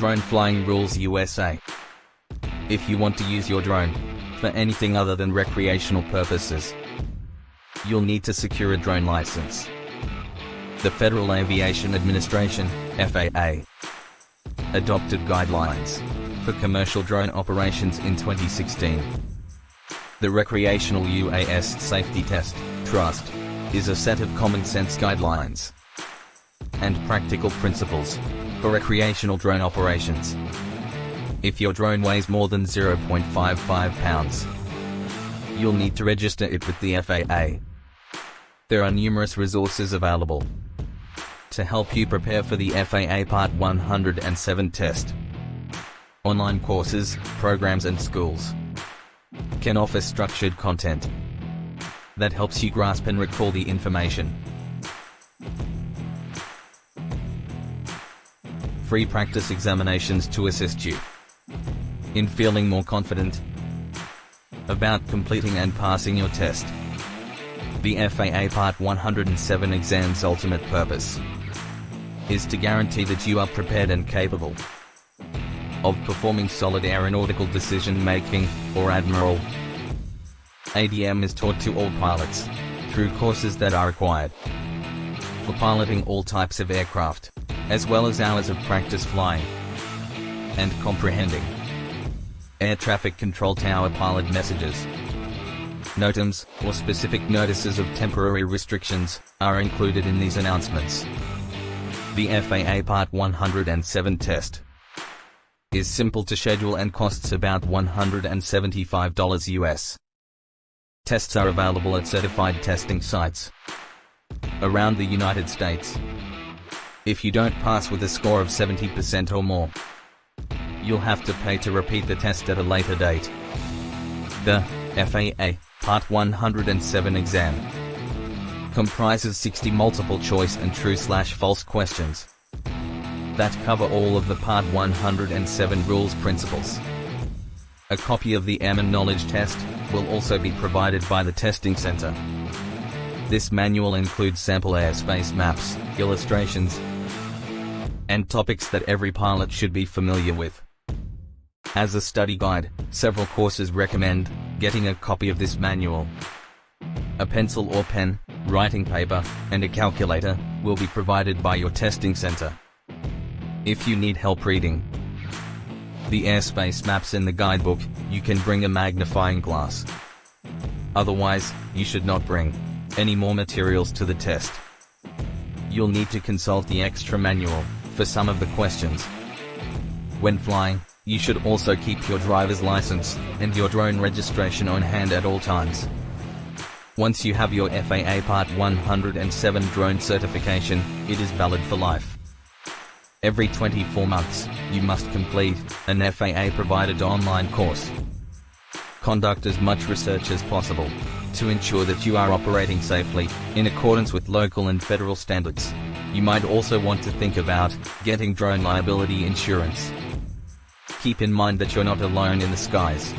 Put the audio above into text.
Drone Flying Rules USA. If you want to use your drone for anything other than recreational purposes, you'll need to secure a drone license. The Federal Aviation Administration, FAA, adopted guidelines for commercial drone operations in 2016. The Recreational UAS Safety Test, Trust, is a set of common-sense guidelines and practical principles for recreational drone operations. If your drone weighs more than 0.55 pounds, you'll need to register it with the FAA. There are numerous resources available to help you prepare for the FAA Part 107 test. Online courses, programs and schools can offer structured content that helps you grasp and recall the information. Free practice examinations to assist you in feeling more confident about completing and passing your test. The FAA Part 107 exam's ultimate purpose is to guarantee that you are prepared and capable of performing solid aeronautical decision-making, or Admiral. ADM is taught to all pilots through courses that are required for piloting all types of aircraft, as well as hours of practice flying and comprehending air traffic control tower pilot messages. NOTAMs, or specific notices of temporary restrictions, are included in these announcements. The FAA Part 107 test is simple to schedule and costs about $175 US. Tests are available at certified testing sites around the United States. If you don't pass with a score of 70% or more, you'll have to pay to repeat the test at a later date. The FAA Part 107 exam comprises 60 multiple-choice and true/false questions that cover all of the Part 107 rules principles. A copy of the Airman knowledge test will also be provided by the testing center. This manual includes sample airspace maps, illustrations, and topics that every pilot should be familiar with. As a study guide, several courses recommend getting a copy of this manual. A pencil or pen, writing paper, and a calculator will be provided by your testing center. If you need help reading the airspace maps in the guidebook, you can bring a magnifying glass. Otherwise, you should not bring any more materials to the test. You'll need to consult the extra manual for some of the questions. When flying, you should also keep your driver's license and your drone registration on hand at all times. Once you have your FAA Part 107 drone certification, it is valid for life. Every 24 months, you must complete an FAA-provided online course. Conduct as much research as possible to ensure that you are operating safely in accordance with local and federal standards. You might also want to think about getting drone liability insurance. Keep in mind that you're not alone in the skies.